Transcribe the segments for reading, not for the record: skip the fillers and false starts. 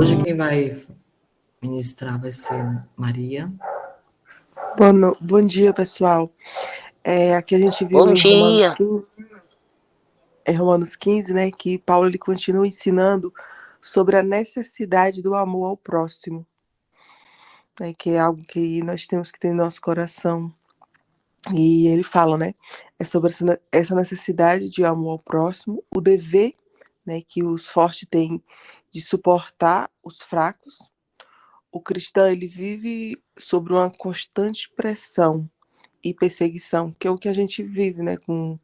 Hoje quem vai ministrar vai ser Maria. Bom dia, pessoal. Aqui a gente viu Bom em Romanos dia. 15, né, que Paulo ele continua ensinando sobre a necessidade do amor ao próximo, né, que é algo que nós temos que ter em nosso coração. E ele fala, né, sobre essa necessidade de amor ao próximo, o dever, né, que os fortes têm de suportar os fracos. O cristão ele vive sobre uma constante pressão e perseguição, que é o que a gente vive, né, com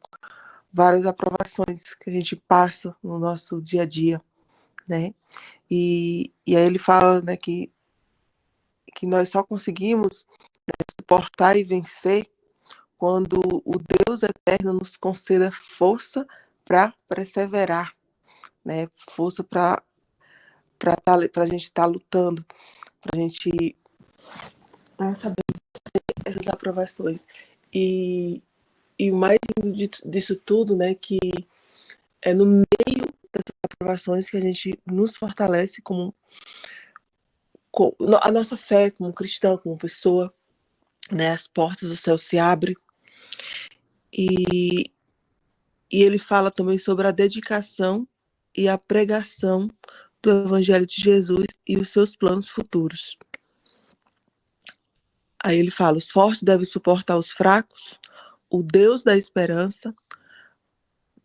várias aprovações que a gente passa no nosso dia a dia, né? E aí ele fala, né, que nós só conseguimos suportar e vencer quando o Deus eterno nos conceda força para perseverar, né? Força para a gente estar lutando, para a gente estar sabendo essas aprovações. E o mais lindo disso tudo, né, que é no meio dessas aprovações que a gente nos fortalece com a nossa fé como cristão, como pessoa, né? As portas do céu se abrem. E ele fala também sobre a dedicação e a pregação do Evangelho de Jesus e os seus planos futuros. Aí ele fala: os fortes devem suportar os fracos, o Deus da esperança,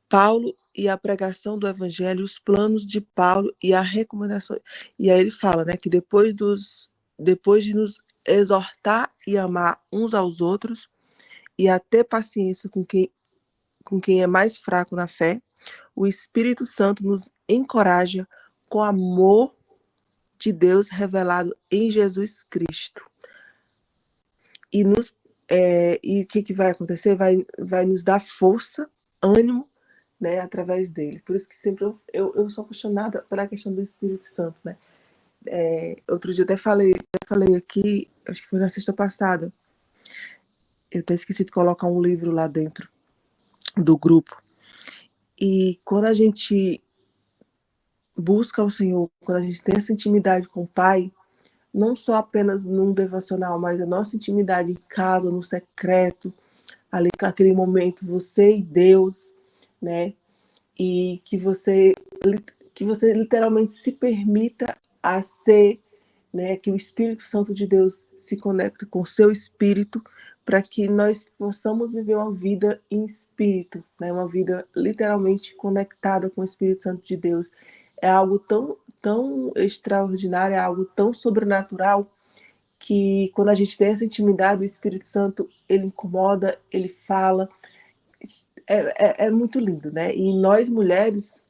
Paulo e a pregação do Evangelho, os planos de Paulo e a recomendação. E aí ele fala, né, que depois de nos exortar e amar uns aos outros e a ter paciência com quem é mais fraco na fé, o Espírito Santo nos encoraja com o amor de Deus revelado em Jesus Cristo. E o que vai acontecer? Vai nos dar força, ânimo, né, através dele. Por isso que sempre eu sou apaixonada pela questão do Espírito Santo, né? Outro dia até falei aqui, acho que foi na sexta passada, eu até esqueci de colocar um livro lá dentro do grupo. E quando a gente busca o Senhor, quando a gente tem essa intimidade com o Pai, não só apenas num devocional, mas a nossa intimidade em casa, no secreto, ali com aquele momento, você e Deus, né? E que você literalmente se permita a ser, né? Que o Espírito Santo de Deus se conecte com o seu espírito, para que nós possamos viver uma vida em espírito, né? Uma vida literalmente conectada com o Espírito Santo de Deus. É algo tão extraordinário, é algo tão sobrenatural, que quando a gente tem essa intimidade, o Espírito Santo, ele incomoda, ele fala. É muito lindo, né? E nós mulheres,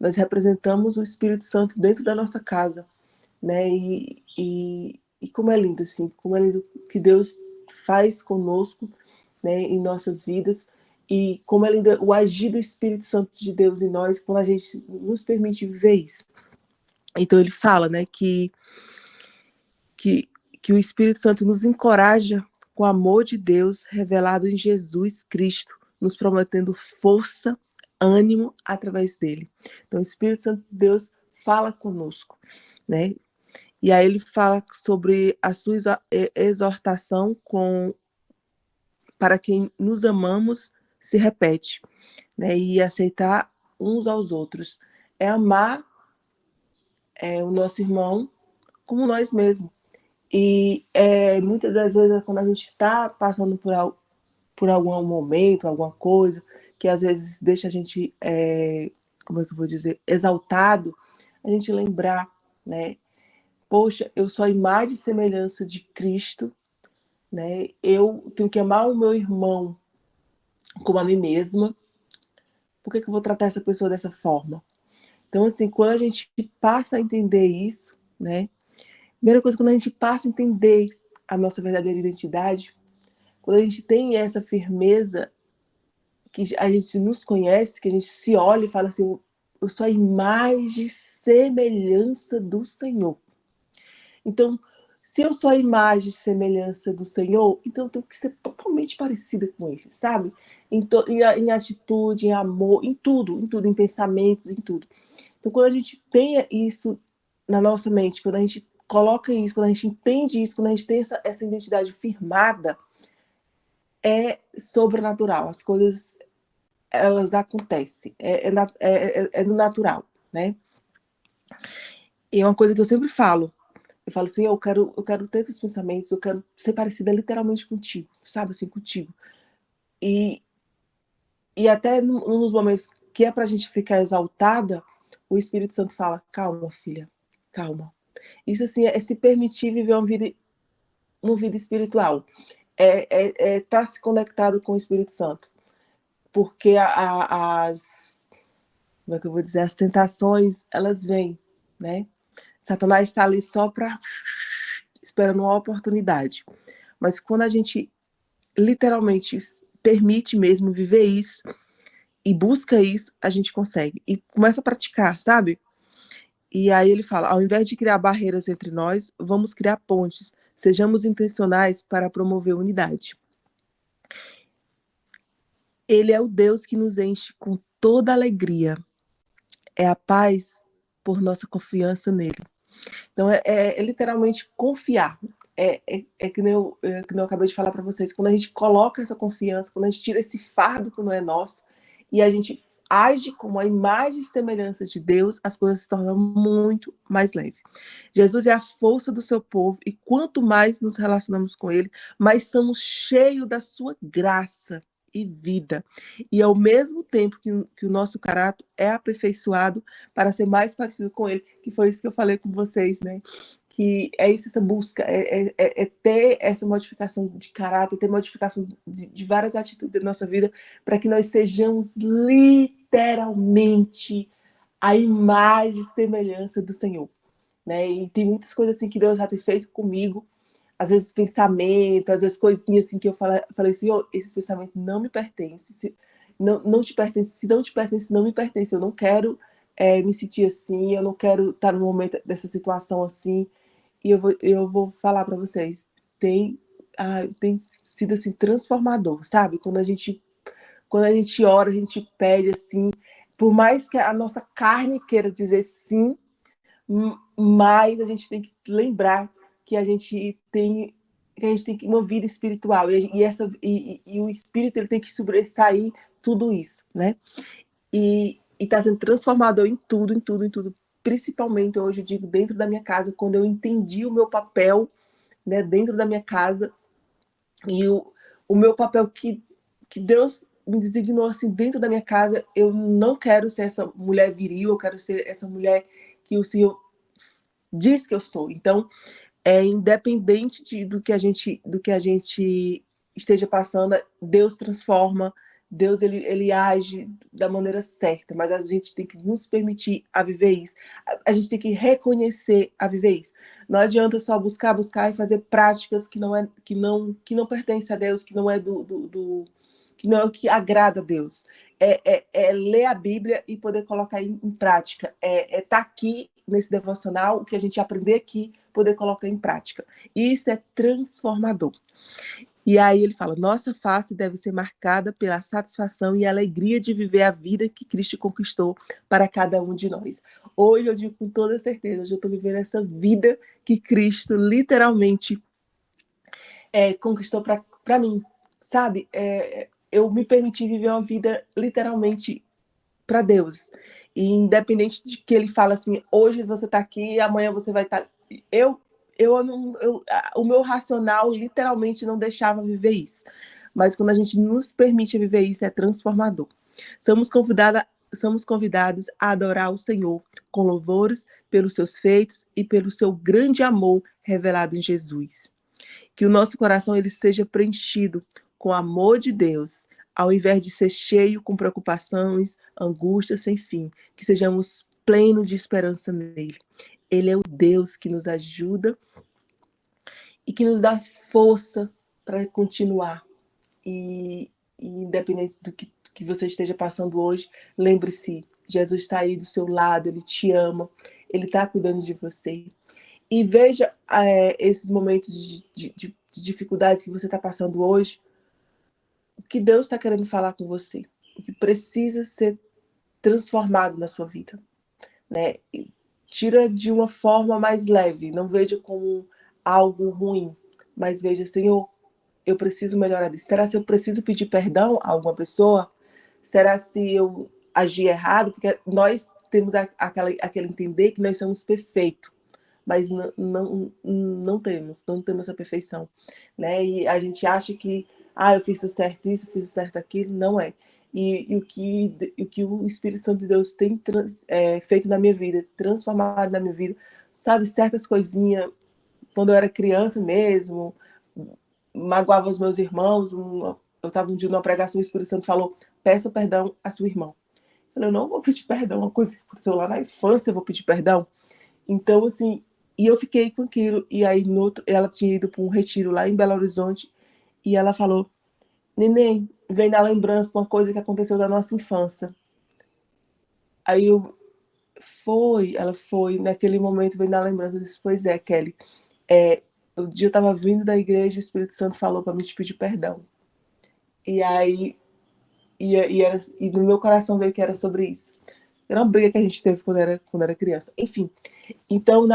nós representamos o Espírito Santo dentro da nossa casa, né? E como é lindo, assim, como é lindo que Deus faz conosco, né, em nossas vidas, e como é lindo o agir do Espírito Santo de Deus em nós quando a gente nos permite viver isso. Então ele fala, né, que o Espírito Santo nos encoraja com o amor de Deus revelado em Jesus Cristo, nos prometendo força, ânimo através dele. Então o Espírito Santo de Deus fala conosco, né? E aí ele fala sobre a sua exortação para quem nos amamos se repete, né? E aceitar uns aos outros. É amar o nosso irmão como nós mesmos. E muitas das vezes, quando a gente está passando por algum momento, alguma coisa, que às vezes deixa a gente, como é que eu vou dizer, exaltado, a gente lembrar, né? Poxa, eu sou a imagem e semelhança de Cristo, né? Eu tenho que amar o meu irmão como a mim mesma. Por que eu vou tratar essa pessoa dessa forma? Então, assim, quando a gente passa a entender isso, né? Primeira coisa, quando a gente passa a entender a nossa verdadeira identidade, quando a gente tem essa firmeza, que a gente nos conhece, que a gente se olha e fala assim, eu sou a imagem e semelhança do Senhor. Então, se eu sou a imagem e semelhança do Senhor, então eu tenho que ser totalmente parecida com Ele, sabe? Em atitude, em amor, em tudo, em pensamentos, em tudo. Então, quando a gente tem isso na nossa mente, quando a gente coloca isso, quando a gente entende isso, quando a gente tem essa identidade firmada, é sobrenatural. As coisas, elas acontecem. É do natural, né? E é uma coisa que eu sempre falo. Eu falo assim, eu quero ter os pensamentos, eu quero ser parecida literalmente contigo, sabe? Assim, contigo. E, e até nos momentos que é pra gente ficar exaltada, o Espírito Santo fala, calma, filha, calma. Isso, assim, é se permitir viver uma vida espiritual. Tá se conectado com o Espírito Santo. Porque como é que eu vou dizer, as tentações, elas vêm, né? Satanás está ali só para esperando uma oportunidade. Mas quando a gente literalmente permite mesmo viver isso e busca isso, a gente consegue. E começa a praticar, sabe? E aí ele fala, ao invés de criar barreiras entre nós, vamos criar pontes. Sejamos intencionais para promover unidade. Ele é o Deus que nos enche com toda alegria. É a paz por nossa confiança nele. Então, é literalmente confiar. Que nem eu acabei de falar para vocês. Quando a gente coloca essa confiança, quando a gente tira esse fardo que não é nosso, e a gente age como a imagem e semelhança de Deus, as coisas se tornam muito mais leves. Jesus é a força do seu povo, e quanto mais nos relacionamos com ele, mais somos cheios da sua graça e vida. E ao mesmo tempo que o nosso caráter é aperfeiçoado para ser mais parecido com ele, que foi isso que eu falei com vocês, né? Que é isso, essa busca, é ter essa modificação de caráter, ter modificação de várias atitudes da nossa vida, para que nós sejamos literalmente a imagem e semelhança do Senhor, né? E tem muitas coisas assim que Deus já tem feito comigo, às vezes pensamento, às vezes coisinhas assim que eu falei assim, oh, esse pensamento não me pertence, não te pertence, se não te pertence, não me pertence, eu não quero me sentir assim, eu não quero estar no momento dessa situação assim, e eu vou falar para vocês, tem sido assim transformador, sabe? Quando a gente ora, a gente pede assim, por mais que a nossa carne queira dizer sim, mas a gente tem que lembrar que a gente tem uma vida espiritual e o espírito ele tem que sobressair tudo isso, né? E está sendo transformador em tudo, em tudo, em tudo. Principalmente hoje, eu digo, dentro da minha casa, quando eu entendi o meu papel, né, dentro da minha casa, e o meu papel que Deus me designou assim dentro da minha casa, eu não quero ser essa mulher viril, eu quero ser essa mulher que o Senhor diz que eu sou. Então, independente do que a gente esteja passando, Deus transforma, Deus ele age da maneira certa, mas a gente tem que nos permitir a viver isso. A gente tem que reconhecer a viver isso. Não adianta só buscar e fazer práticas que não pertencem a Deus, que não é que não é o que agrada a Deus. É ler a Bíblia e poder colocar em prática. É estar aqui nesse devocional, o que a gente aprender aqui, poder colocar em prática. Isso é transformador. E aí ele fala, nossa face deve ser marcada pela satisfação e alegria de viver a vida que Cristo conquistou para cada um de nós. Hoje eu digo com toda certeza, hoje eu estou vivendo essa vida que Cristo literalmente conquistou para mim, sabe? Eu me permiti viver uma vida literalmente para Deus. E independente de que ele fala assim, hoje você está aqui, amanhã você vai estar. O meu racional literalmente não deixava viver isso. Mas quando a gente nos permite viver isso, é transformador. Somos convidados a adorar o Senhor com louvores pelos seus feitos e pelo seu grande amor revelado em Jesus. Que o nosso coração ele seja preenchido com o amor de Deus, ao invés de ser cheio com preocupações, angústias sem fim, que sejamos plenos de esperança nele. Ele é o Deus que nos ajuda e que nos dá força para continuar. E independente do que você esteja passando hoje, lembre-se, Jesus está aí do seu lado, ele te ama, ele está cuidando de você. E veja esses momentos de dificuldade que você está passando hoje, o que Deus está querendo falar com você, o que precisa ser transformado na sua vida, né? tira de uma forma mais leve, não veja como algo ruim, mas veja, Senhor, eu preciso melhorar isso. Será se eu preciso pedir perdão a alguma pessoa? Será se eu agi errado? Porque nós temos aquele entender que nós somos perfeitos, mas não temos essa perfeição, né? E a gente acha que, eu fiz o certo isso, eu fiz o certo aquilo, não é. E o que o Espírito Santo de Deus tem feito na minha vida, transformado na minha vida, sabe, certas coisinhas, quando eu era criança mesmo, magoava os meus irmãos, eu estava um dia numa pregação, o Espírito Santo falou, peça perdão a sua irmã. Eu falei, eu não vou pedir perdão, uma coisa que aconteceu lá na infância, eu vou pedir perdão. Então, assim, e eu fiquei com aquilo, e aí ela tinha ido para um retiro lá em Belo Horizonte, e ela falou, neném, vem na lembrança uma coisa que aconteceu da nossa infância. Aí ela foi, naquele momento vem na lembrança, eu disse, pois é, Kelly, o dia eu estava vindo da igreja, o Espírito Santo falou para mim te pedir perdão. E aí, e no meu coração veio que era sobre isso. Era uma briga que a gente teve quando era criança. Enfim, então,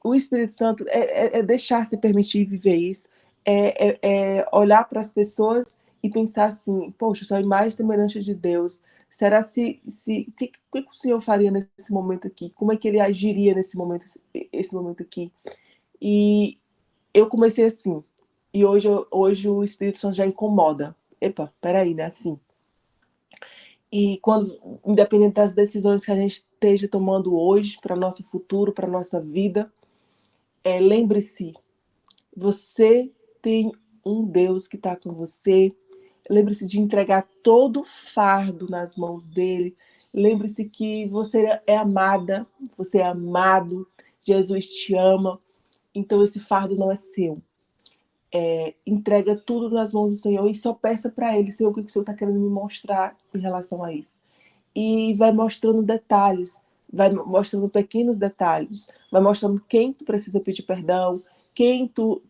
o Espírito Santo é deixar se permitir viver isso, é olhar para as pessoas e pensar assim, poxa, eu sou a imagem semelhante de Deus. Será o que o Senhor faria nesse momento aqui? Como é que ele agiria esse momento aqui? E eu comecei assim. E hoje o Espírito Santo já incomoda. Epa, peraí, né? Assim. E quando, independente das decisões que a gente esteja tomando hoje para o nosso futuro, para a nossa vida, lembre-se, você tem um Deus que está com você. Lembre-se de entregar todo o fardo nas mãos dele. Lembre-se que você é amada, você é amado, Jesus te ama. Então esse fardo não é seu. Entrega tudo nas mãos do Senhor e só peça para ele, Senhor, o que o Senhor está querendo me mostrar em relação a isso. E vai mostrando detalhes, vai mostrando pequenos detalhes, vai mostrando quem tu precisa pedir perdão, quem tu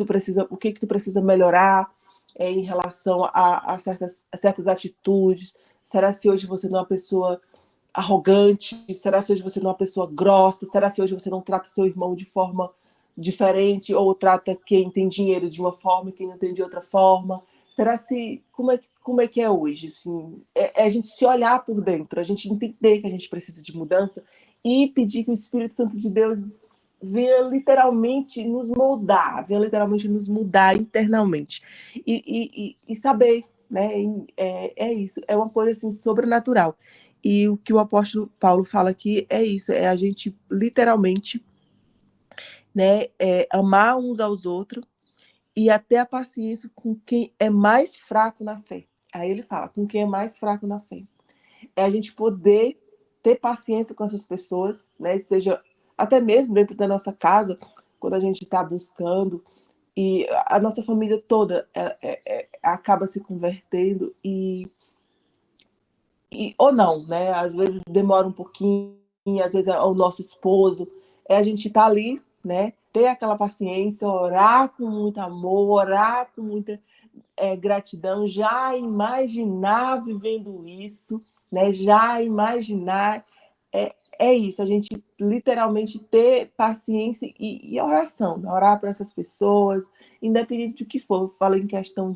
precisa, o que tu precisa melhorar em relação a certas atitudes. Será se hoje você não é uma pessoa arrogante? Será se hoje você não é uma pessoa grossa? Será se hoje você não trata seu irmão de forma diferente ou trata quem tem dinheiro de uma forma e quem não tem de outra forma? Será se como é que é hoje? Assim, a gente se olhar por dentro, a gente entender que a gente precisa de mudança e pedir que o Espírito Santo de Deus venha literalmente nos moldar, venha literalmente nos mudar internamente e saber, né? Isso, é uma coisa assim sobrenatural. E o que o apóstolo Paulo fala aqui é isso, é a gente literalmente, né, amar uns aos outros e até a paciência com quem é mais fraco na fé. Aí ele fala, com quem é mais fraco na fé. É a gente poder ter paciência com essas pessoas, né? Seja até mesmo dentro da nossa casa, quando a gente está buscando, e a nossa família toda acaba se convertendo ou não, né? Às vezes demora um pouquinho, às vezes é o nosso esposo. A gente tá ali, né? Ter aquela paciência, orar com muito amor, orar com muita gratidão, já imaginar vivendo isso, né? Já imaginar. É isso, a gente literalmente ter paciência e oração, né? Orar para essas pessoas, independente do que for. Eu falo em questão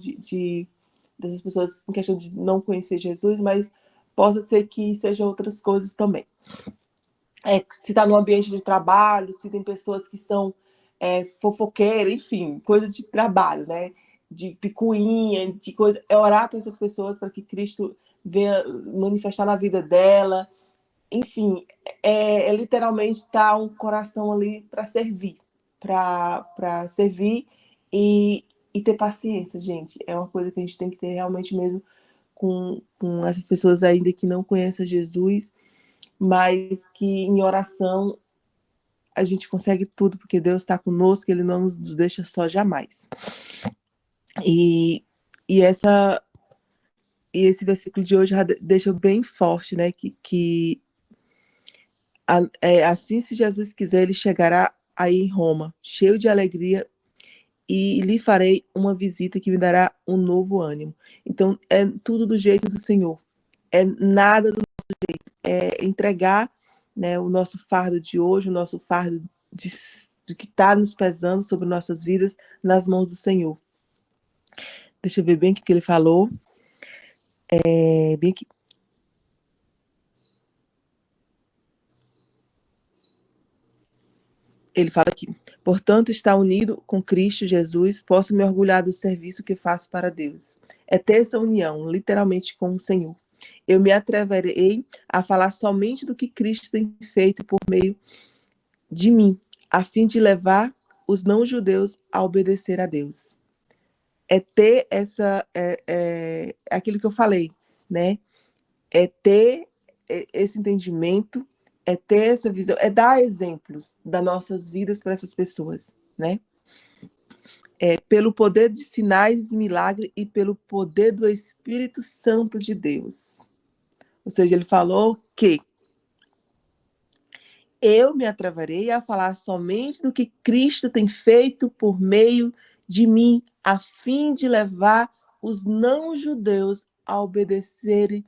dessas pessoas, em questão de não conhecer Jesus, mas possa ser que sejam outras coisas também. Se está no ambiente de trabalho, se tem pessoas que são fofoqueiras, enfim, coisas de trabalho, né? De picuinha, de coisa. É orar para essas pessoas para que Cristo venha manifestar na vida dela. Enfim, literalmente estar um coração ali para servir, para servir e ter paciência, gente. É uma coisa que a gente tem que ter realmente mesmo com essas pessoas ainda que não conhecem Jesus, mas que em oração a gente consegue tudo, porque Deus está conosco, Ele não nos deixa só jamais. E esse versículo de hoje já deixa bem forte, né? Que assim, se Jesus quiser, Ele chegará aí em Roma, cheio de alegria, e lhe farei uma visita que me dará um novo ânimo. Então, é tudo do jeito do Senhor. É nada do nosso jeito. É entregar né, o nosso fardo de hoje, o nosso fardo de que está nos pesando sobre nossas vidas nas mãos do Senhor. Deixa eu ver bem o que ele falou. Bem que ele fala aqui: portanto, está unido com Cristo Jesus, posso me orgulhar do serviço que faço para Deus. É ter essa união, literalmente, com o Senhor. Eu me atreverei a falar somente do que Cristo tem feito por meio de mim, a fim de levar os não-judeus a obedecer a Deus. É ter aquilo que eu falei, né? É ter esse entendimento, é ter essa visão, é dar exemplos das nossas vidas para essas pessoas, né? Pelo poder de sinais e milagres e pelo poder do Espírito Santo de Deus. Ou seja, ele falou que eu me atreverei a falar somente do que Cristo tem feito por meio de mim, a fim de levar os não-judeus a obedecerem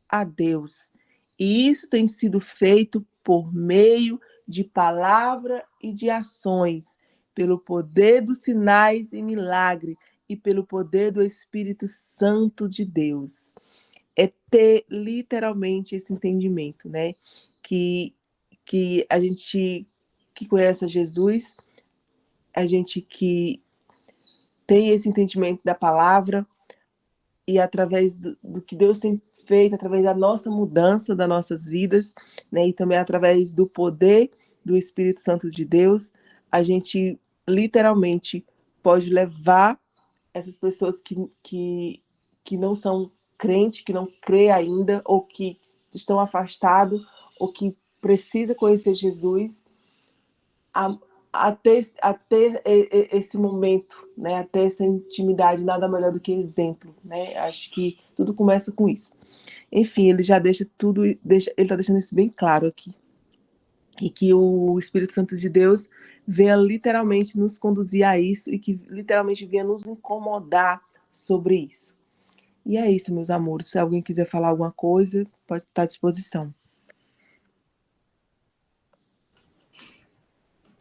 a Deus. E isso tem sido feito por meio de palavra e de ações, pelo poder dos sinais e milagres e pelo poder do Espírito Santo de Deus. É ter literalmente esse entendimento, né? Que a gente que conhece a Jesus, a gente que tem esse entendimento da palavra e através do que Deus tem feito, através da nossa mudança das nossas vidas, né, e também através do poder do Espírito Santo de Deus, a gente literalmente pode levar essas pessoas que não são crentes, que não crê ainda, ou que estão afastados, ou que precisa conhecer Jesus, a ter esse momento, né? A ter essa intimidade, nada melhor do que exemplo, né? Acho que tudo começa com isso. Enfim, ele já deixa tudo, ele está deixando isso bem claro aqui. E que o Espírito Santo de Deus venha literalmente nos conduzir a isso e que literalmente venha nos incomodar sobre isso. E é isso, meus amores. Se alguém quiser falar alguma coisa, pode estar à disposição.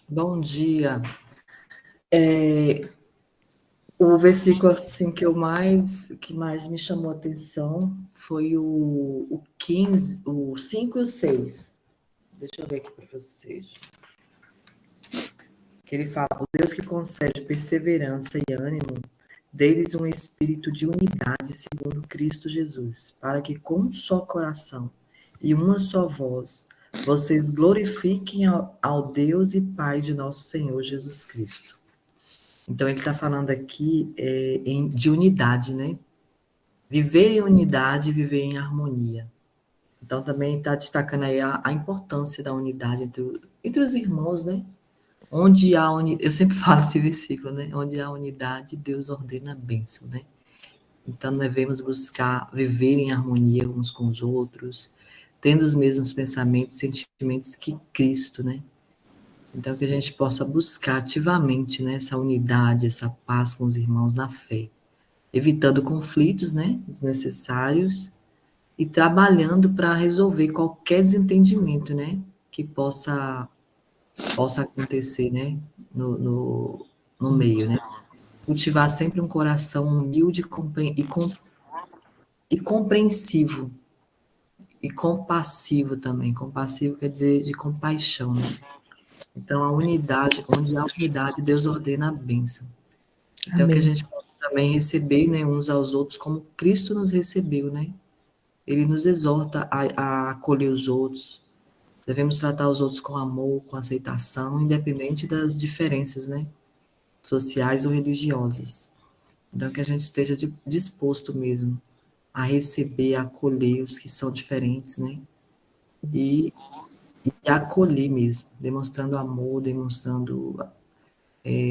Bom dia. O versículo assim que mais me chamou a atenção foi o 15, o 5 e o 6. Deixa eu ver aqui para vocês. Que ele fala: o Deus que concede perseverança e ânimo, dê-lhes um espírito de unidade segundo Cristo Jesus, para que com um só coração e uma só voz vocês glorifiquem ao Deus e Pai de nosso Senhor Jesus Cristo. Então, ele está falando aqui de unidade, né? Viver em unidade, viver em harmonia. Então, também está destacando aí a importância da unidade entre os irmãos, né? Onde há unidade, eu sempre falo esse versículo, né? Onde há unidade, Deus ordena a bênção, né? Então, devemos buscar viver em harmonia uns com os outros, tendo os mesmos pensamentos e sentimentos que Cristo, né? Então, que a gente possa buscar ativamente, né, essa unidade, essa paz com os irmãos na fé, evitando conflitos, né, desnecessários e trabalhando para resolver qualquer desentendimento, né, que possa acontecer, né, no meio, né. Cultivar sempre um coração humilde e compreensivo e compassivo também. Compassivo quer dizer de compaixão, né. Então, a unidade, onde há unidade, Deus ordena a bênção. Então, que a Amém. gente possa também receber, né, uns aos outros como Cristo nos recebeu, né? Ele nos exorta a acolher os outros. Devemos tratar os outros com amor, com aceitação, independente das diferenças, né, sociais ou religiosas. Então, que a gente esteja disposto mesmo a receber, a acolher os que são diferentes, né? E, e acolher mesmo, demonstrando amor, demonstrando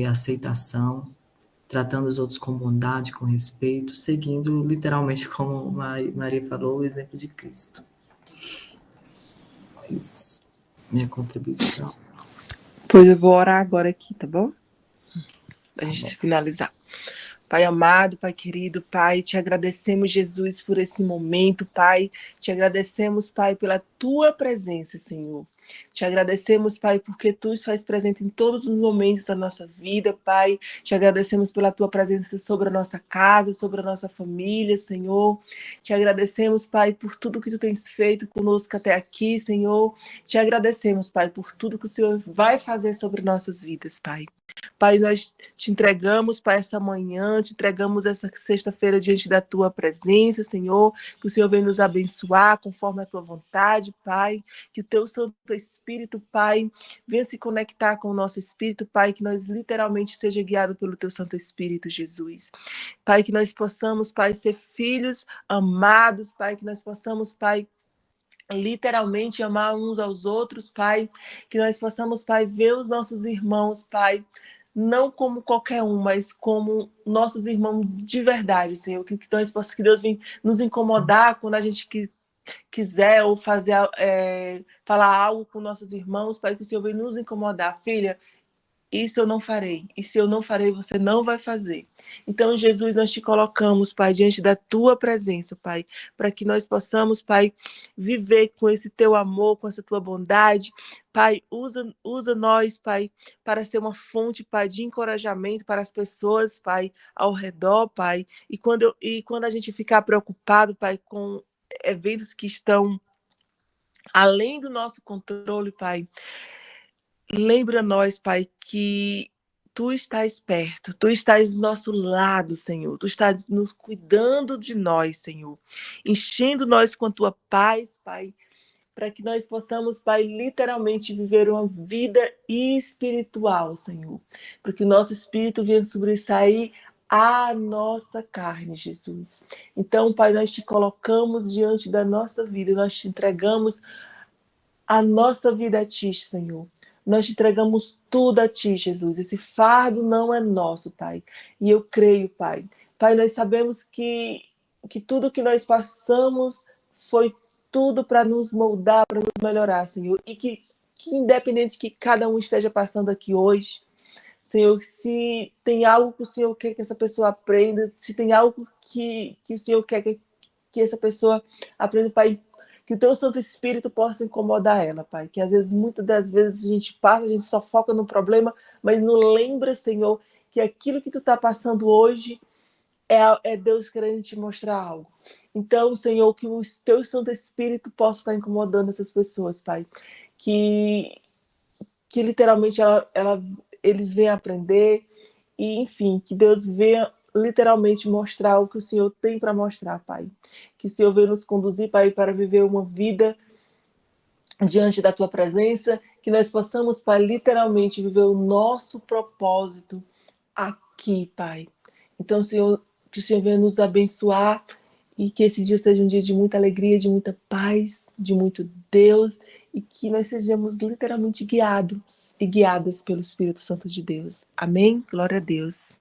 aceitação, tratando os outros com bondade, com respeito, seguindo literalmente, como Maria falou, o exemplo de Cristo. Isso, minha contribuição. Pois eu vou orar agora aqui, tá bom? Pra Tá gente bom. finalizar. Pai amado, Pai querido, Pai, te agradecemos, Jesus, por esse momento, Pai. Te agradecemos, Pai, pela tua presença, Senhor. Te agradecemos, Pai, porque Tu se faz presente em todos os momentos da nossa vida, Pai. Te agradecemos pela Tua presença sobre a nossa casa, sobre a nossa família, Senhor. Te agradecemos, Pai, por tudo que Tu tens feito conosco até aqui, Senhor. Te agradecemos, Pai, por tudo que o Senhor vai fazer sobre nossas vidas, Pai. Pai, nós te entregamos, Pai, essa manhã, te entregamos essa sexta-feira diante da Tua presença, Senhor, que o Senhor venha nos abençoar conforme a Tua vontade, Pai, que o Teu Santo Espírito, Pai, venha se conectar com o nosso Espírito, Pai, que nós literalmente seja guiado pelo Teu Santo Espírito, Jesus. Pai, que nós possamos, Pai, ser filhos amados, Pai, que nós possamos, Pai, literalmente amar uns aos outros, Pai, que nós possamos, Pai, ver os nossos irmãos, Pai, não como qualquer um, mas como nossos irmãos de verdade, Senhor, que Deus venha nos incomodar quando a gente quiser ou fazer, falar algo com nossos irmãos, Pai, que o Senhor venha nos incomodar, filha. Isso eu não farei. E se eu não farei, você não vai fazer. Então, Jesus, nós te colocamos, Pai, diante da tua presença, Pai, para que nós possamos, Pai, viver com esse teu amor, com essa tua bondade. Pai, usa nós, Pai, para ser uma fonte, Pai, de encorajamento para as pessoas, Pai, ao redor, Pai. E quando a gente ficar preocupado, Pai, com eventos que estão além do nosso controle, Pai, lembra nós, Pai, que Tu estás perto, Tu estás do nosso lado, Senhor. Tu estás nos cuidando de nós, Senhor. Enchendo nós com a Tua paz, Pai, para que nós possamos, Pai, literalmente viver uma vida espiritual, Senhor. Para que o nosso espírito venha sobressair a nossa carne, Jesus. Então, Pai, nós te colocamos diante da nossa vida, nós te entregamos a nossa vida a Ti, Senhor. Nós te entregamos tudo a Ti, Jesus. Esse fardo não é nosso, Pai. E eu creio, Pai. Pai, nós sabemos que tudo que nós passamos foi tudo para nos moldar, para nos melhorar, Senhor. E que independente que cada um esteja passando aqui hoje, Senhor, se tem algo que o Senhor quer que essa pessoa aprenda, se tem algo que o Senhor quer que essa pessoa aprenda, Pai, que o Teu Santo Espírito possa incomodar ela, Pai. Que às vezes, muitas das vezes, a gente passa, a gente só foca no problema, mas não lembra, Senhor, que aquilo que Tu está passando hoje é Deus querendo te mostrar algo. Então, Senhor, que o Teu Santo Espírito possa estar incomodando essas pessoas, Pai. Que literalmente eles venham aprender e, enfim, que Deus venha literalmente mostrar o que o Senhor tem para mostrar, Pai. Que o Senhor venha nos conduzir, Pai, para viver uma vida diante da Tua presença, que nós possamos, Pai, literalmente viver o nosso propósito aqui, Pai. Então, Senhor, que o Senhor venha nos abençoar e que esse dia seja um dia de muita alegria, de muita paz, de muito Deus, e que nós sejamos literalmente guiados e guiadas pelo Espírito Santo de Deus. Amém? Glória a Deus.